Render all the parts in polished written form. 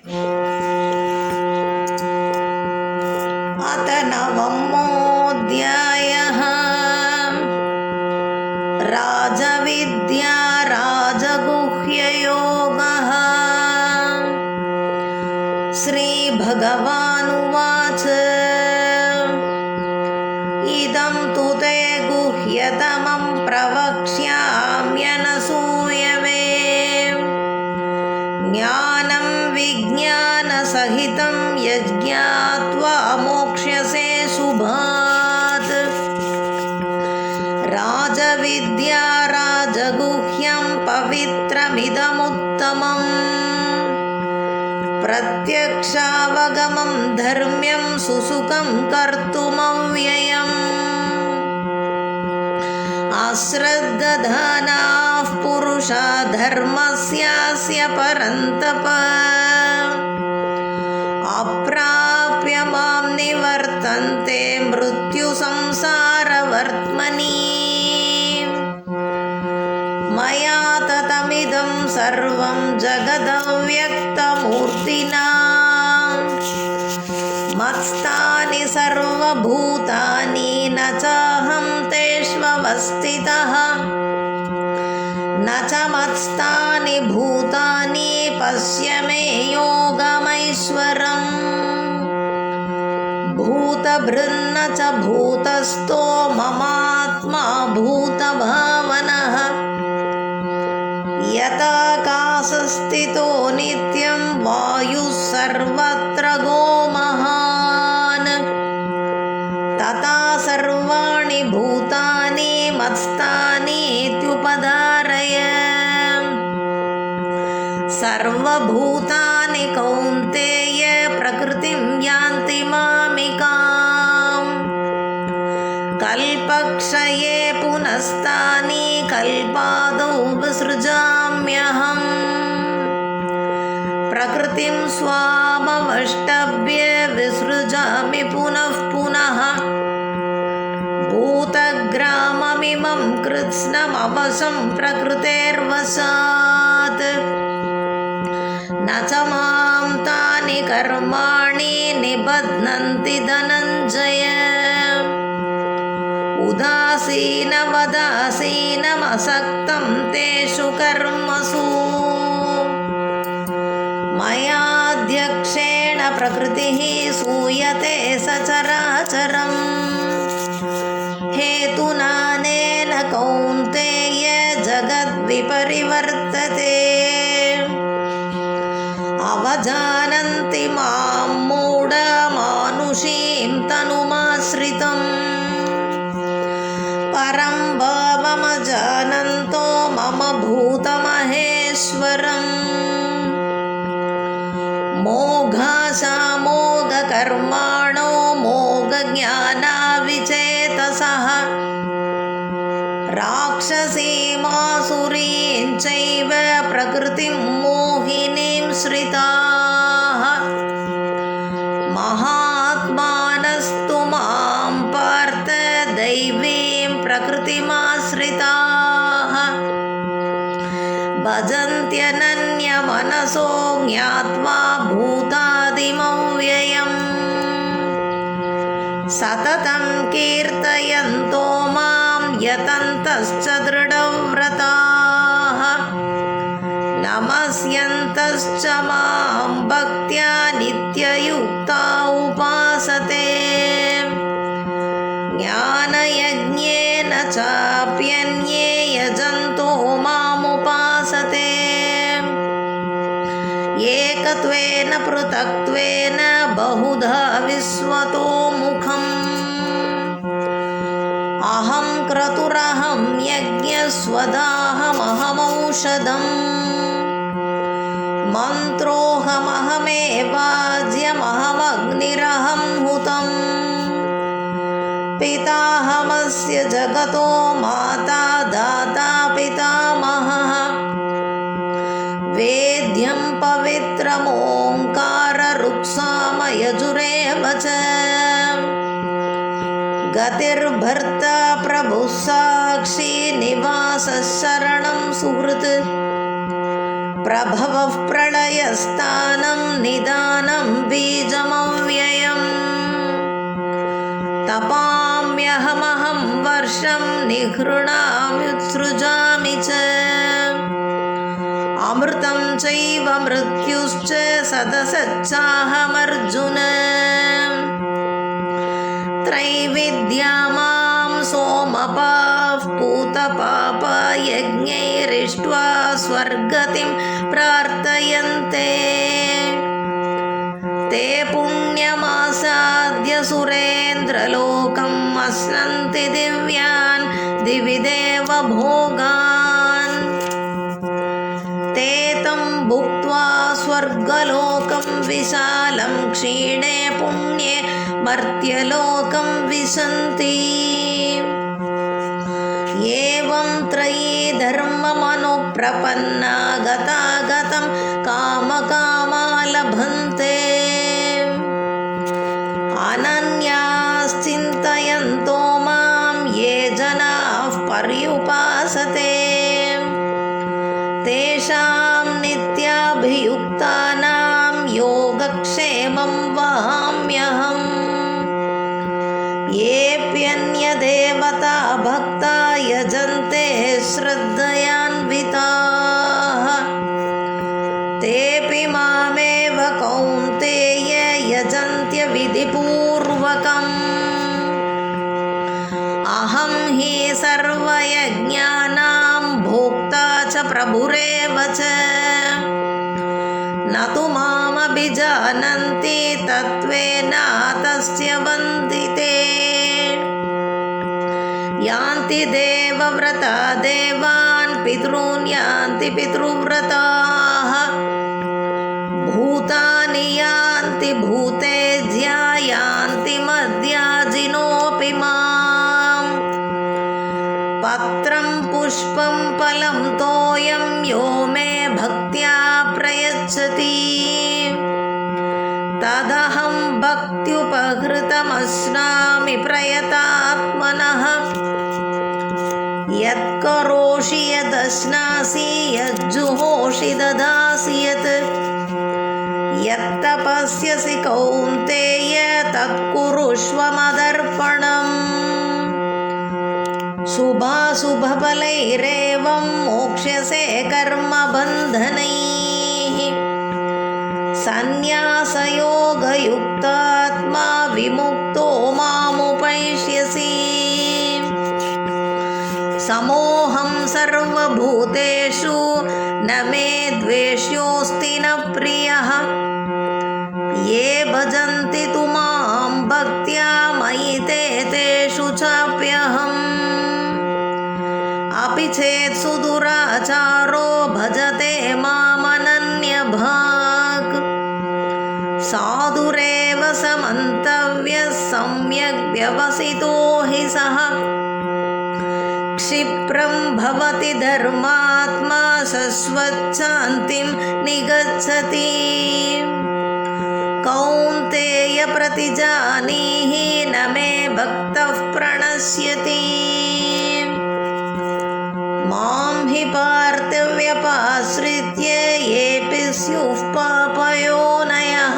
अथ नवमोऽध्यायः। राजविद्या राजगुह्ययोगः। श्रीभगवानुवाच इदं तु ते गुह्यतमं प्रवक्ष्याम्यनसूयवे। ज्ञानं विज्ञानसहितं यज्ञात्वा मोक्ष्यसे शुभात्। राजविद्या राजगुह्यं पवित्रमिदमुत्तमम्। प्रत्यक्षावगमं धर्म्यं सुसुखं कर्तुमव्ययम्। अश्रद्धधानाः पुरुषा धर्मस्यास्य परन्तप। अप्राप्य मां निवर्तन्ते मृत्युसंसारवर्त्मनि। मया ततमिदं सर्वं जगदव्यक्तमूर्तिना। मत्स्थानि सर्वभूतानि न चाहं तेष्वस्थितः। न च मत्स्थानि भूतानि पश्य मे योगमैश्वरम्। भूतभृन्न च भूतस्थो ममात्मा भूतभावनः। यथाकाशस्थितो नित्यं वायुः सर्वत्र गो महान्। तथा सर्वाणि भूतानि मत्स्थानीत्युपधारय। सर्वभूतानि कौन्तेय प्रकृतिं यान्ति मामिकाम्। कल्पक्षये पुनस्तानि कल्पादौ विसृजाम्यहम्। प्रकृतिं स्वामवष्टभ्य विसृजामि पुनः पुनः। भूतग्राममिमं कृत्स्नमवशं प्रकृतेर्वशात्। न च मां तानि कर्माणि निबध्नन्ति धनञ्जय। उदासीनवदासीनमसक्तं तेषु कर्मसु। मयाध्यक्षेण प्रकृतिः सूयते सचराचरम्। हेतुनानेन कौन्तेय जगद्विपरिवर्तते। अवजानन्ति मां मूढमानुषीं तनुमाश्रितम्। परं भावमजानन्तो मम भूतमहेश्वरम्। मोघाशामोघकर्माणो मोघज्ञानाविचेतसः। राक्षसीमासुरीं चैव प्रकृतिं मोहिनीं श्रिताः। महात्मानस्तु मां पार्थ दैवीं प्रकृतिमाश्रिताः। भजन्त्यनन्यमनसो ज्ञात्वा भूतादिमव्ययम्। सततं कीर्तयन्तो मां यतन्तश्च दृढव्रताः। नमस्यन्तश्च मां भक्त्या नित्ययुक्ता उपासते। ज्ञानयज्ञेन चाप्यन्ये यजन्तो मामुपासते। एकत्वेन पृथक्त्वेन बहुधा विश्वतो मुखम्। अहं क्रतुरहं यज्ञस्वदाहमहमौषधम्। मन्त्रोऽहमहमेवाज्यमहमग्निरहं हुतम्। पिताहमस्य जगतो माता दाता पितामहः। वेद्यं पवित्रमोङ्काररुक्सामयजुरेव च। गतिर्भर्ता प्रभुः साक्षी निवासः शरणं सुहृत्। प्रभवः प्रलयस्थानं निदानं बीजमव्ययम् तपाम्यहमहं वर्षं निगृह्णाम्युत्सृजामि च अमृतं चैव मृत्युश्च सदसच्चाहमर्जुन त्रैविद्या मां सोमपाः पूतपापा यज्ञैरिष्ट्वा स्वर्गतिं प्रार्थयन्ते ते पुण्यमासाद्य सुरेन्द्रलोकम् अश्नन्ति दिव्यान् दिवि देव भोगान् ते तं भुक्त्वा स्वर्गलोकं विशालं क्षीणे पुण्ये मर्त्यलोकं विशन्ति एवं त्रयी धर्ममनुप्रपन्ना गतागतं कामकामा लभन्ते अनन्याश्चिन्तयन्तो मां ये जनाः पर्युपासते तेषां नित्याभियुक्तानां योगक्षेमं वहाम्यहम् येऽप्यन्यदेवता भक्ता यजन्ते श्रद्धयान्विताः तेऽपि मामेव कौन्तेय यजन्त्यविधिपूर्वकम् अहं हि सर्वयज्ञानां भोक्ता च प्रभुरेव च न तु मामभिजानन्ति तत्त्वेन तस्य वन्दिते यान्ति देवव्रता देवान् पितॄन् यान्ति पितृव्रताः भूतानि यान्ति भूतेज्या यान्ति मद्याजिनोऽपि माम् पत्रं पुष्पं फलं तोयं यो मे भक्त्या प्रयच्छति तदहं भक्त्युपहृतमश्नामि प्रयतात्मनः यत्करोषि यदश्नासि यज्जुहोषि ददासि यत् यत्तपस्यसि कौन्तेय तत्कुरुष्व मदर्पणम् शुभाशुभफलैरेवं मोक्ष्यसे कर्मबन्धनैः सन्न्यासयोगयुक्तात्मा विमुक्तो मामुपैष्यसि समोऽहं सर्वभूतेषु न मे द्वेष्योऽस्ति न प्रियः ये भजन्ति तु मां भक्त्या मयि ते तेषु चाप्यहम् अपि चेत् सुदुराचारो भजते मामनन्यभाक् साधुरेव समन्तव्यः सम्यग् व्यवसितो हि सः क्षिप्रं भवति धर्मात्मा शश्वच्छान्तिं निगच्छति कौन्तेय प्रतिजानीहि न मे भक्तः प्रणश्यति मां हि पार्थिव्यपाश्रित्य येऽपि स्युः पापयोनयः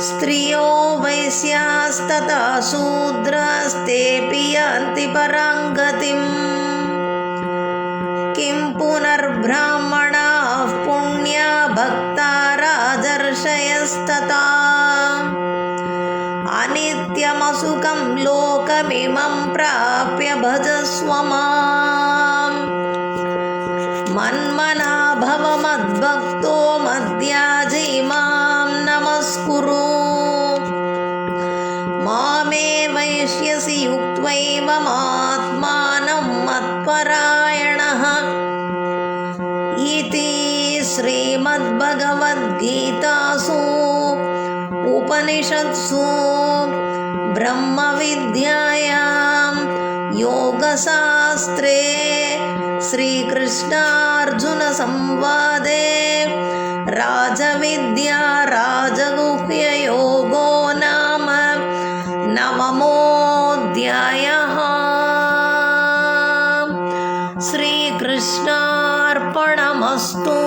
स्त्रियो वैश्यास्तथा शूद्रास्तेऽपि यान्ति परां गतिम् किं पुनर्ब्राह्मणाः पुण्या भक्ता राजर्षयस्तथा अनित्यमसुखं लोकमिमं प्राप्य भजस्व माम् मन्मना भव मद्भक्तो मद्याजी मां नमस्कुरु मामे वैष्यसि युक्त्वैवमात्मानं मत्परायणः इति श्रीमद्भगवद्गीतासु उपनिषत्सु ब्रह्मविद्यायां योगशास्त्रे श्रीकृष्णार्जुनसंवादे राजविद्या राजगुह्ययोगो नाम नवमोऽध्यायः। श्रीकृष्णार्पणमस्तु।